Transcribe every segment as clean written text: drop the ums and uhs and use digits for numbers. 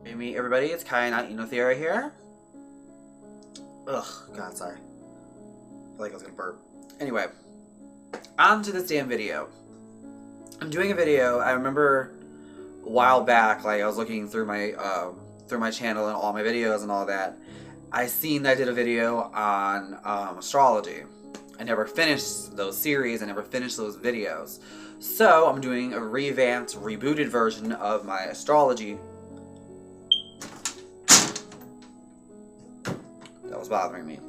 Hey, me, everybody, it's Kai Not Theory here. Ugh, God, sorry. I feel like I was gonna burp. Anyway, on to this damn video. I'm doing a video. I remember a while back, like I was looking through my channel and all my videos and all that. I seen that I did a video on astrology. I never finished those series. I never finished those videos. So I'm doing a revamped, rebooted version of my astrology. That was bothering me.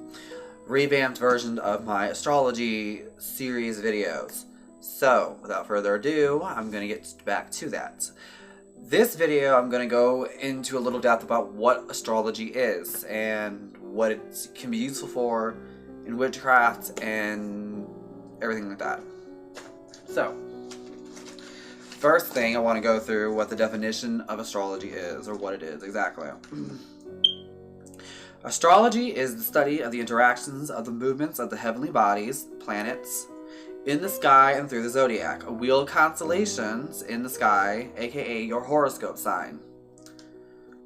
Revamped version of my astrology series videos. So, without further ado, I'm going to get back to that. This video, I'm going to go into a little depth about what astrology is and what it can be useful for in witchcraft and everything like that. So, first thing I want to go through what the definition of astrology is, or what it is exactly. Astrology is the study of the interactions of the movements of the heavenly bodies, planets, in the sky and through the zodiac. A wheel of constellations in the sky, aka your horoscope sign,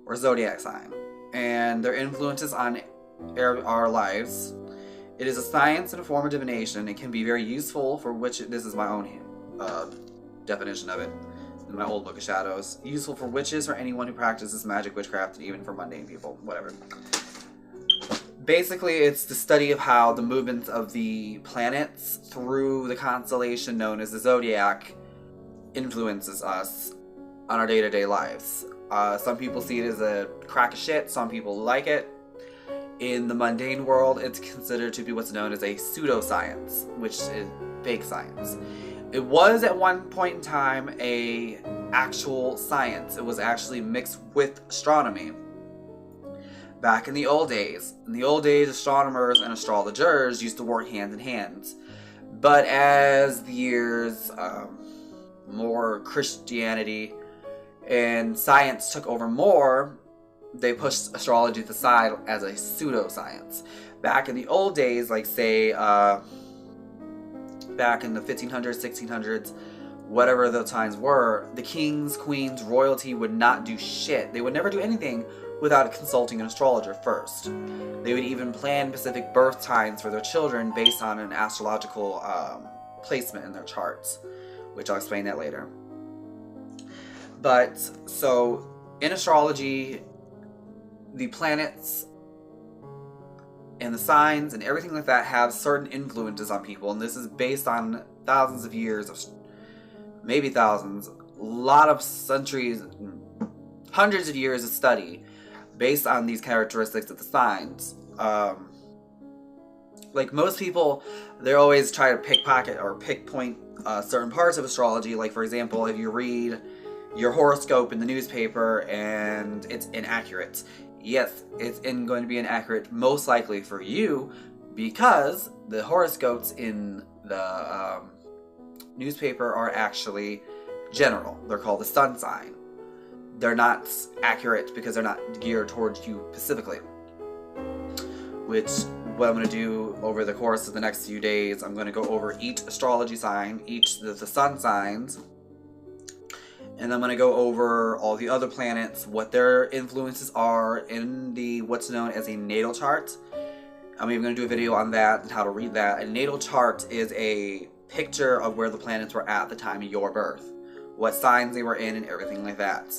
or zodiac sign, and their influences on our lives. It is a science and a form of divination. It can be very useful for this is my own definition of it in my old book of shadows. Useful for witches or anyone who practices magic, witchcraft, and even for mundane people, whatever. Basically, it's the study of how the movements of the planets through the constellation known as the zodiac influences us on our day-to-day lives. Some people see it as a crack of shit, some people like it. In the mundane world, it's considered to be what's known as a pseudoscience, which is fake science. It was at one point in time a actual science. It was actually mixed with astronomy. Back in the old days. In the old days, astronomers and astrologers used to work hand in hand. But as the years, more Christianity and science took over more, they pushed astrology to the side as a pseudoscience. Back in the old days, like say, back in the 1500s, 1600s, whatever the times were, the kings, queens, royalty would not do shit. They would never do anything without consulting an astrologer first. They would even plan specific birth times for their children based on an astrological placement in their charts, which I'll explain that later. But, so, in astrology, the planets and the signs and everything like that have certain influences on people, and this is based on thousands of years of, maybe thousands, a lot of centuries, hundreds of years of study based on these characteristics of the signs. Like most people, they always try to pickpocket or pickpoint certain parts of astrology. Like for example, if you read your horoscope in the newspaper and it's inaccurate. Yes, it's going to be inaccurate most likely for you because the horoscopes in the newspaper are actually general. They're called the sun sign. They're not accurate because they're not geared towards you specifically. Which, what I'm going to do over the course of the next few days, I'm going to go over each astrology sign, the sun signs, and I'm going to go over all the other planets, what their influences are in what's known as a natal chart. I'm even going to do a video on that and how to read that. A natal chart is a picture of where the planets were at the time of your birth, what signs they were in, and everything like that.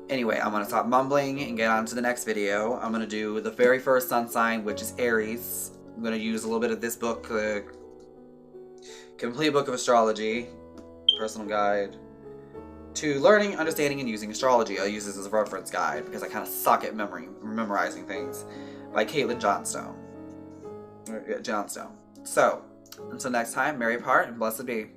Anyway, I'm going to stop mumbling and get on to the next video. I'm going to do the very first sun sign, which is Aries. I'm going to use a little bit of this book, Complete Book of Astrology, Personal Guide to Learning, Understanding, and Using Astrology. I'll use this as a reference guide because I kind of suck at memorizing things, like Caitlin Johnstone. So, until next time, merry part and blessed be.